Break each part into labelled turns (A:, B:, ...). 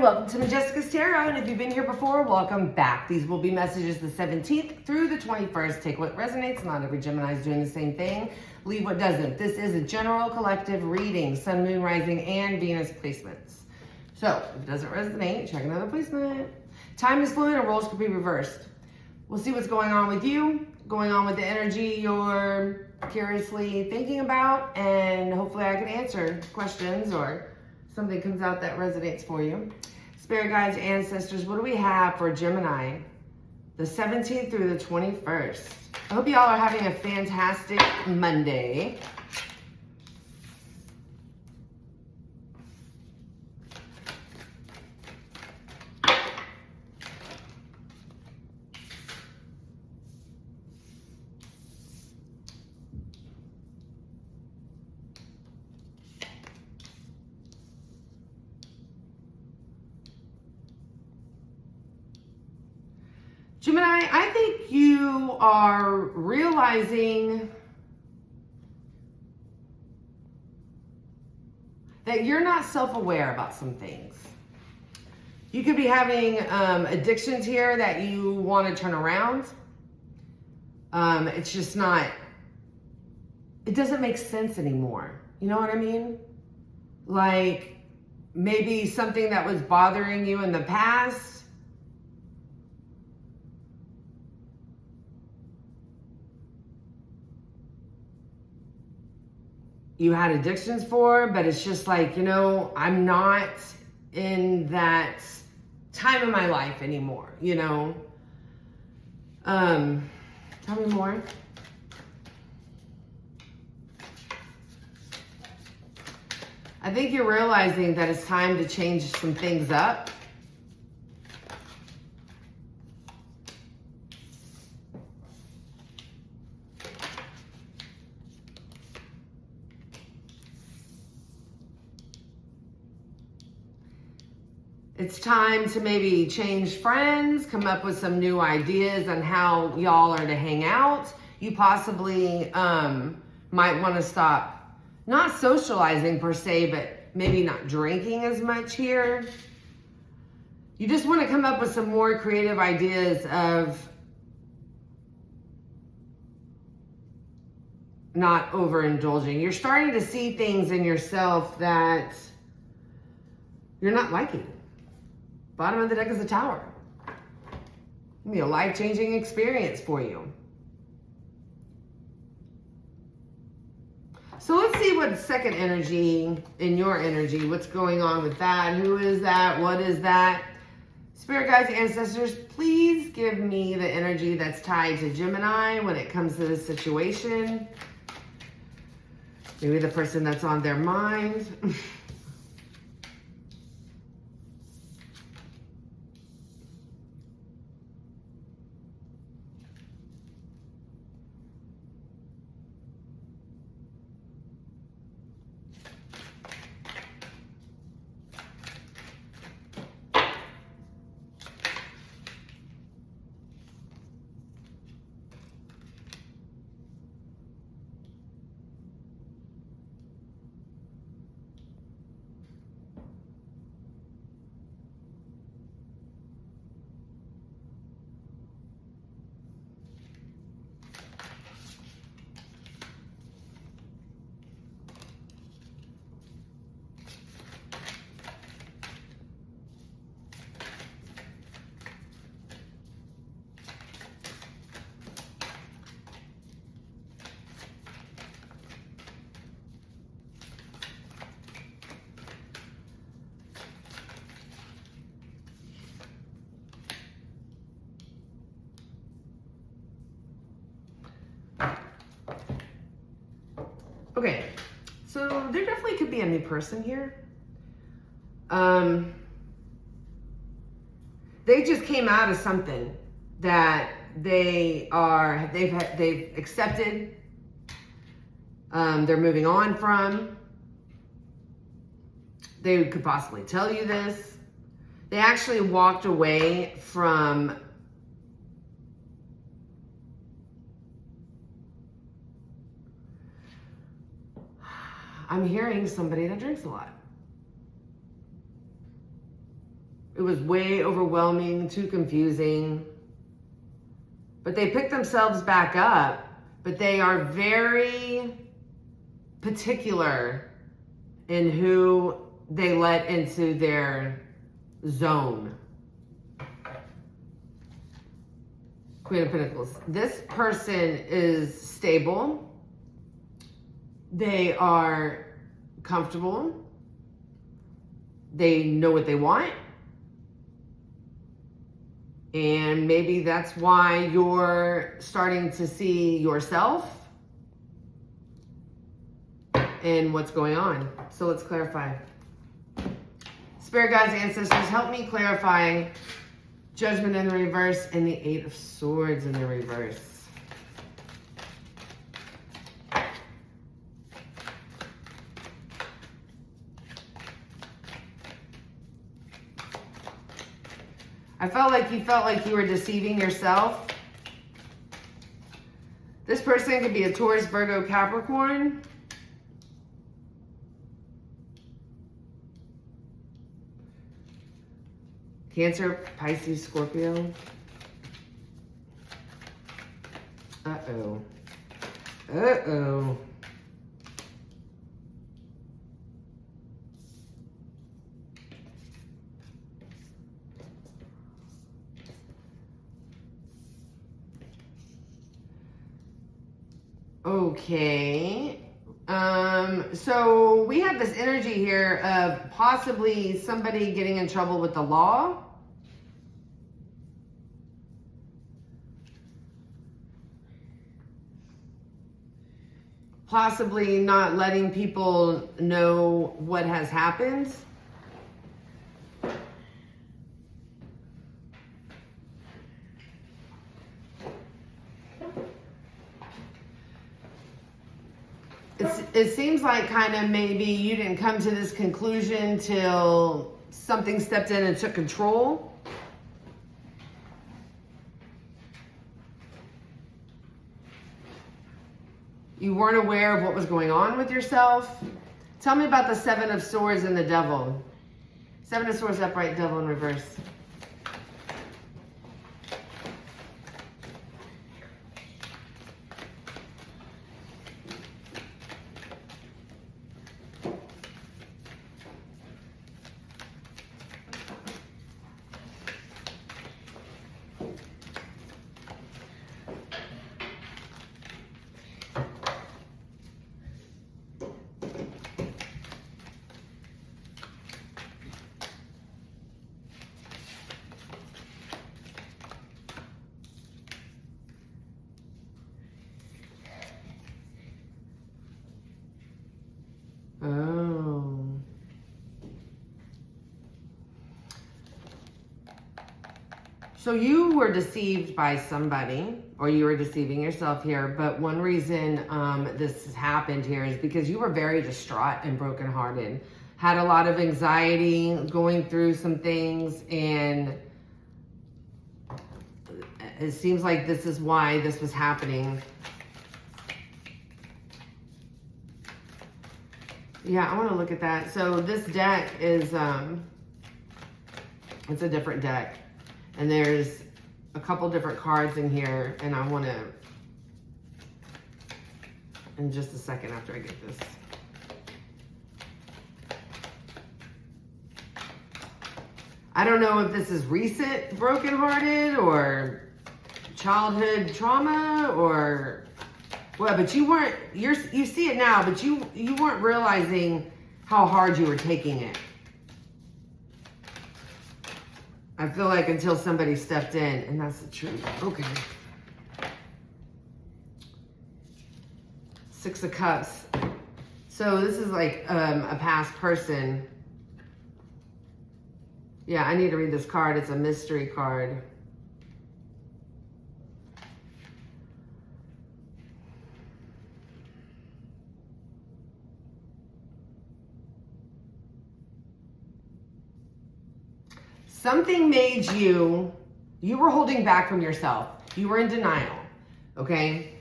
A: welcome to Majesticas Tarot, and if you've been here before, welcome back. These will be messages the 17th through the 21st. Take what resonates. Not every Gemini is doing the same thing. Leave what doesn't. This is a general collective reading, Sun, Moon, Rising, and Venus placements. So, if it doesn't resonate, check another placement. Time is fluid and roles could be reversed. We'll see what's going on with you, going on with the energy you're curiously thinking about, and hopefully I can answer questions or something comes out that resonates for you. Spirit guides, ancestors, what do we have for Gemini? The 17th through the 21st. I hope you all are having a fantastic Monday. Gemini, I think you are realizing that you're not self-aware about some things. You could be having addictions here that you want to turn around. It's just not, it doesn't make sense anymore. You know what I mean? Like maybe something that was bothering you in the past, you had addictions for, but it's just like, you know, I'm not in that time of my life anymore, you know? Tell me more. I think you're realizing that it's time to change some things up. It's time to maybe change friends, come up with some new ideas on how y'all are to hang out. You possibly might want to stop, not socializing per se, but maybe not drinking as much here. You just want to come up with some more creative ideas of not overindulging. You're starting to see things in yourself that you're not liking. Bottom of the deck is a tower. It'll be a life-changing experience for you. So let's see what second energy in your energy, what's going on with that? Who is that? What is that? Spirit guides, ancestors, please give me the energy that's tied to Gemini when it comes to this situation. Maybe the person that's on their mind. Okay, so there definitely could be a new person here. They just came out of something that they've accepted. They're moving on from. They could possibly tell you this. They actually walked away from I'm hearing somebody that drinks a lot. It was way overwhelming, too confusing. But they picked themselves back up. But they are very particular in who they let into their zone. Queen of Pentacles. This person is stable. They are comfortable. They know what they want. And maybe that's why you're starting to see yourself and what's going on. So let's clarify. Spirit guides, ancestors, help me clarify Judgment in the reverse and the Eight of Swords in the reverse. I felt like you were deceiving yourself. This person could be a Taurus, Virgo, Capricorn. Cancer, Pisces, Scorpio. Uh-oh. Uh-oh. Okay. So we have this energy here of possibly somebody getting in trouble with the law. Possibly not letting people know what has happened. It seems like kind of maybe you didn't come to this conclusion till something stepped in and took control. You weren't aware of what was going on with yourself. Tell me about the Seven of Swords and the Devil. Seven of Swords upright, Devil in reverse. Oh. So you were deceived by somebody, or you were deceiving yourself here, but one reason this has happened here is because you were very distraught and brokenhearted, had a lot of anxiety, going through some things, and it seems like this is why this was happening. Yeah, I want to look at that. So this deck is, it's a different deck. And there's a couple different cards in here. And I want to, in just a second after I get this. I don't know if this is recent brokenhearted or childhood trauma or... Well, but you weren't, you see it now, but you weren't realizing how hard you were taking it. I feel like until somebody stepped in, and that's the truth. Okay. Six of Cups. So this is like a past person. Yeah, I need to read this card. It's a mystery card. Something made you were holding back from yourself. You were in denial, okay?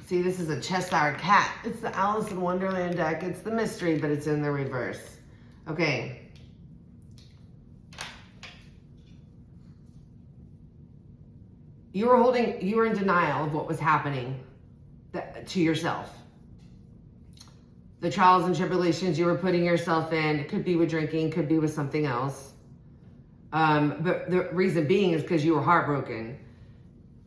A: See, this is a chest-hour cat. It's the Alice in Wonderland deck. It's the mystery, but it's in the reverse. Okay. You were in denial of what was happening to yourself. The trials and tribulations you were putting yourself in, it could be with drinking, could be with something else. But the reason being is because you were heartbroken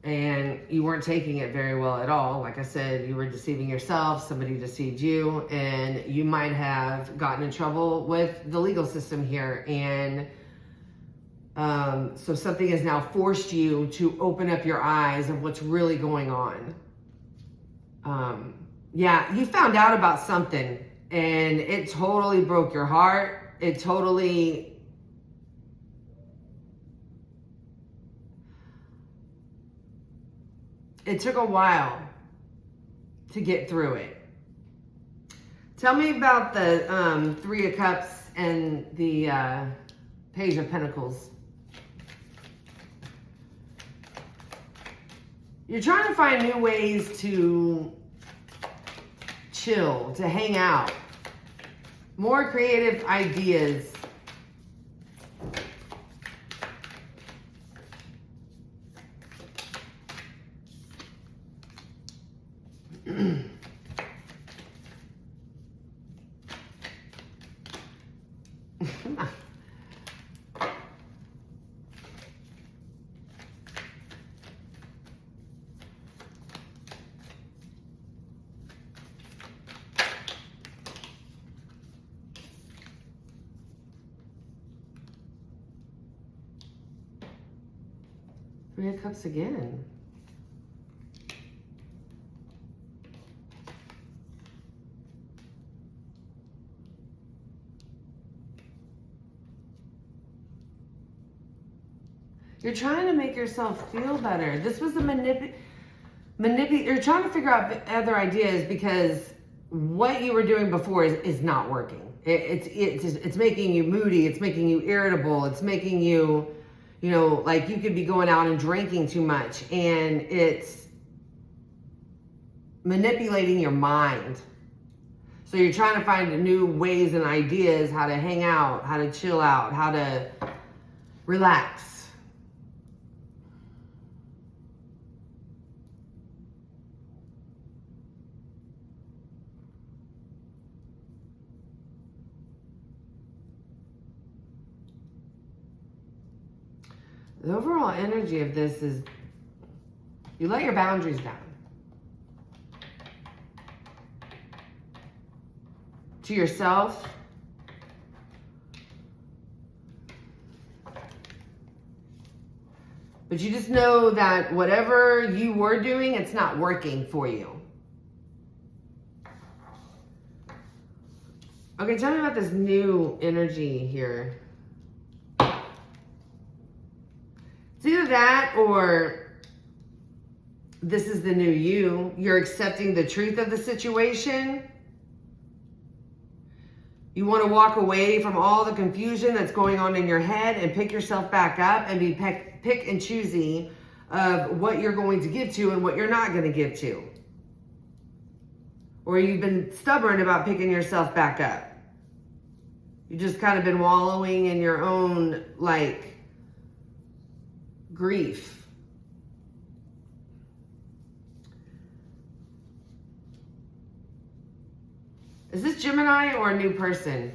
A: and you weren't taking it very well at all. Like I said, you were deceiving yourself, somebody deceived you, and you might have gotten in trouble with the legal system here. And so something has now forced you to open up your eyes of what's really going on. Yeah, you found out about something and it totally broke your heart. It took a while to get through it. Tell me about the Three of Cups and the Page of Pentacles. You're trying to find new ways to chill, to hang out. More creative ideas. Three of Cups again. You're trying to make yourself feel better. This was a you're trying to figure out other ideas because what you were doing before is not working. It's making you moody. It's making you irritable. It's making you, you know, like you could be going out and drinking too much, and it's manipulating your mind. So you're trying to find new ways and ideas how to hang out, how to chill out, how to relax. The overall energy of this is you let your boundaries down. To yourself. But you just know that whatever you were doing, it's not working for you. Okay, tell me about this new energy here. It's either that or this is the new you. You're accepting the truth of the situation. You want to walk away from all the confusion that's going on in your head and pick yourself back up and be pick and choosy of what you're going to give to and what you're not going to give to. Or you've been stubborn about picking yourself back up. You've just kind of been wallowing in your own, like, grief. Is this Gemini or a new person?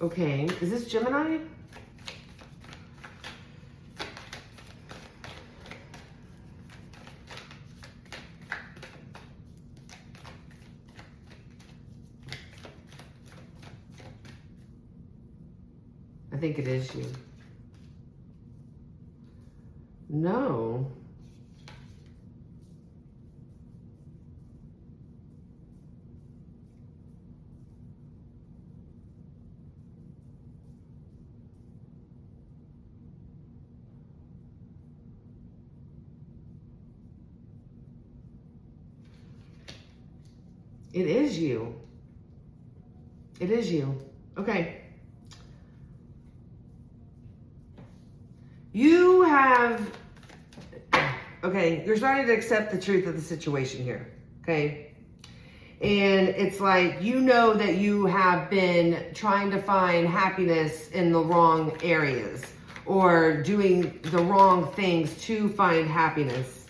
A: Okay, is this Gemini? I think it is you. No. It is you. It is you. Okay. You have, okay, you're starting to accept the truth of the situation here, okay? And it's like, you know that you have been trying to find happiness in the wrong areas or doing the wrong things to find happiness.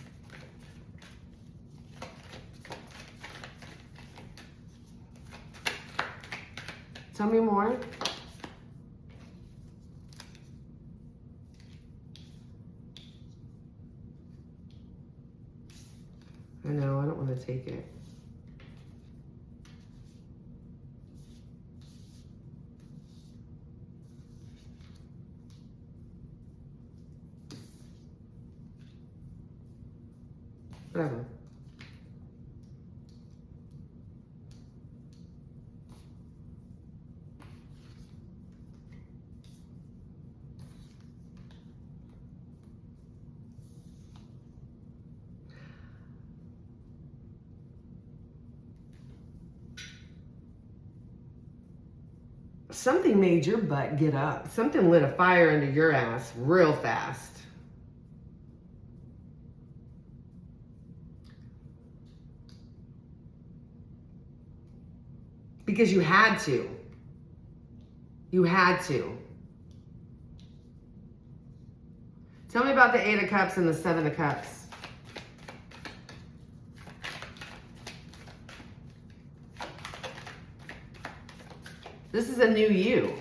A: Tell me more. I know, I don't want to take it. Whatever. Something made your butt get up. Something lit a fire under your ass real fast. Because you had to. You had to. Tell me about the 8 of Cups and the 7 of Cups. This is a new you.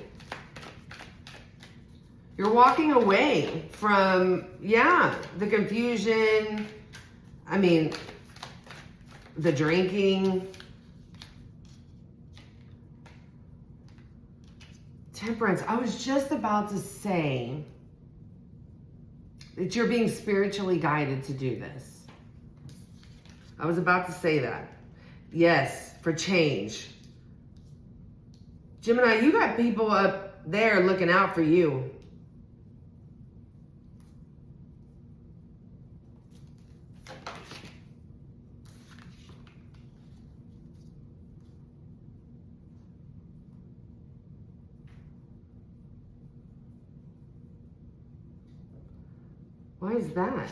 A: You're walking away from, the confusion. I mean, the drinking. Temperance. I was just about to say that you're being spiritually guided to do this. I was about to say that. Yes, for change. Gemini, you got people up there looking out for you. Why is that?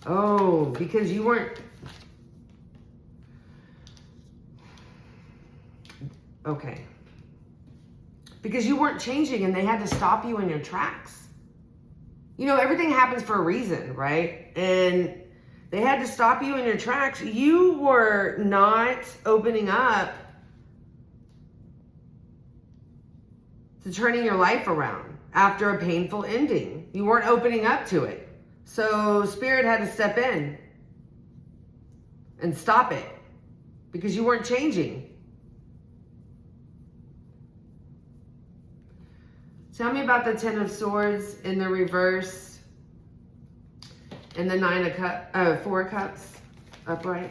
A: Oh, because you weren't... Okay. Because you weren't changing and they had to stop you in your tracks. You know, everything happens for a reason, right? And they had to stop you in your tracks. You were not opening up to turning your life around after a painful ending. You weren't opening up to it. So Spirit had to step in and stop it because you weren't changing. Tell me about the 10 of Swords in the reverse and the 4 of Cups upright.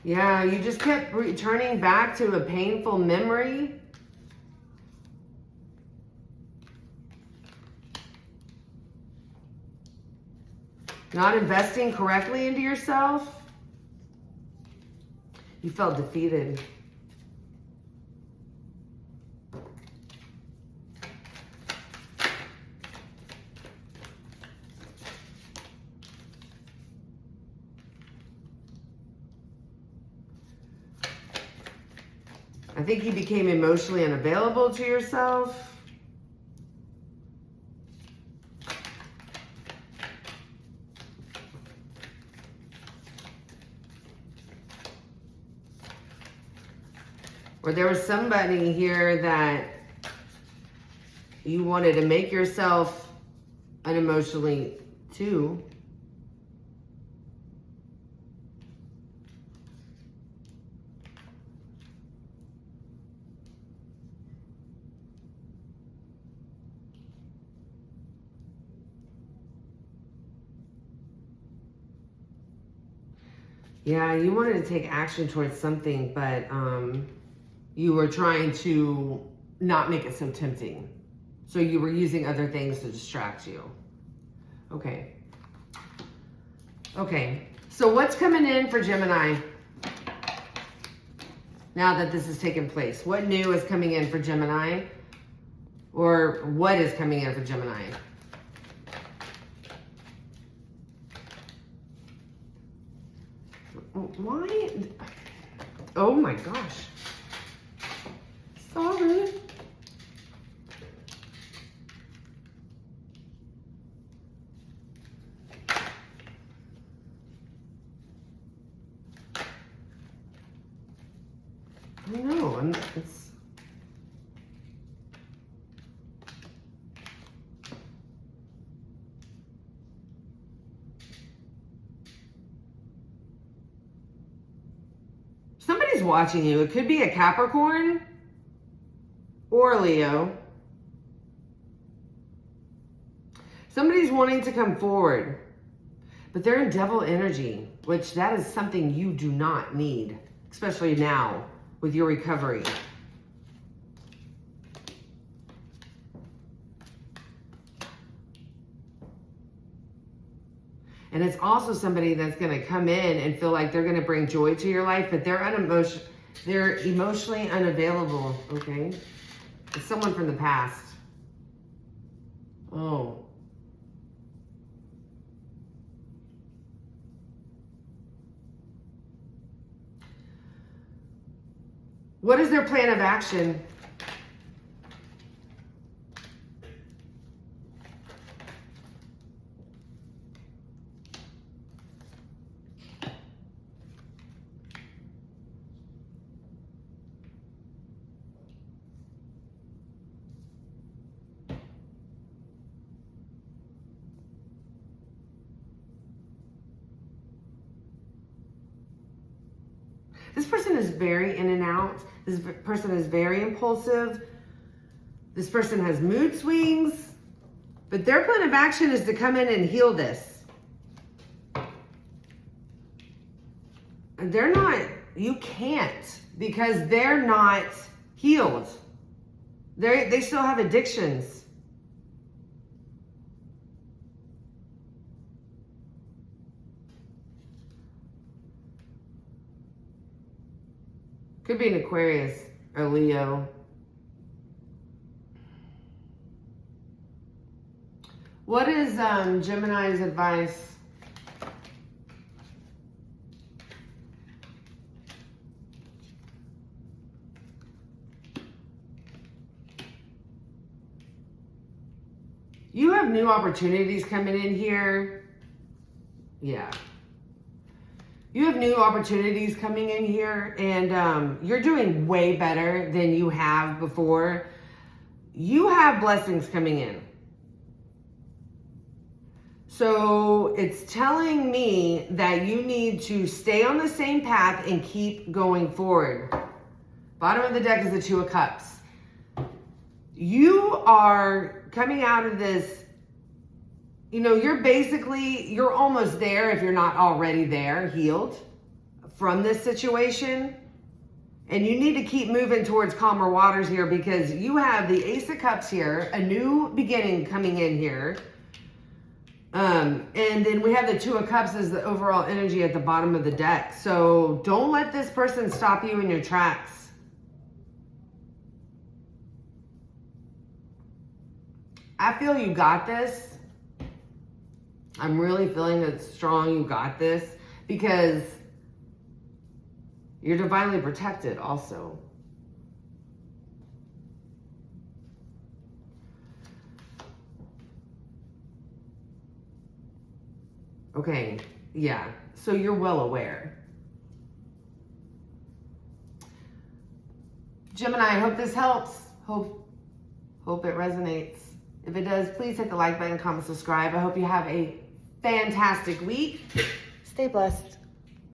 A: Yeah, you just kept returning back to a painful memory. Not investing correctly into yourself. You felt defeated. I think you became emotionally unavailable to yourself. Or there was somebody here that you wanted to make yourself unemotionally too. Yeah, you wanted to take action towards something, but you were trying to not make it so tempting. So you were using other things to distract you. Okay. Okay. So what's coming in for Gemini now that this has taken place? What new is coming in for Gemini? Or what is coming in for Gemini? Why? Oh my gosh. Sorry. I know, it's... Somebody's watching you. It could be a Capricorn or a Leo. Somebody's wanting to come forward, but they're in devil energy, which that is something you do not need, especially now with your recovery. And it's also somebody that's going to come in and feel like they're going to bring joy to your life, but they're emotionally unavailable, okay? It's someone from the past. Oh. What is their plan of action? This person is very in and out. This person is very impulsive. This person has mood swings. But their plan of action is to come in and heal this. And they're not, you can't, because they're not healed. They still have addictions. Could be an Aquarius or Leo. What is Gemini's advice? You have new opportunities coming in here. Yeah. You have new opportunities coming in here, and you're doing way better than you have before. You have blessings coming in. So it's telling me that you need to stay on the same path and keep going forward. Bottom of the deck is the Two of Cups. You are coming out of this, you know, you're almost there if you're not already there, healed from this situation. And you need to keep moving towards calmer waters here, because you have the Ace of Cups here, a new beginning coming in here. And then we have the Two of Cups as the overall energy at the bottom of the deck. So don't let this person stop you in your tracks. I feel you got this. I'm really feeling it strong. You got this, because you're divinely protected also. Okay, yeah, so you're well aware. Gemini, I hope this helps. Hope it resonates. If it does, please hit the like button, comment, subscribe. I hope you have a fantastic week. Stay blessed.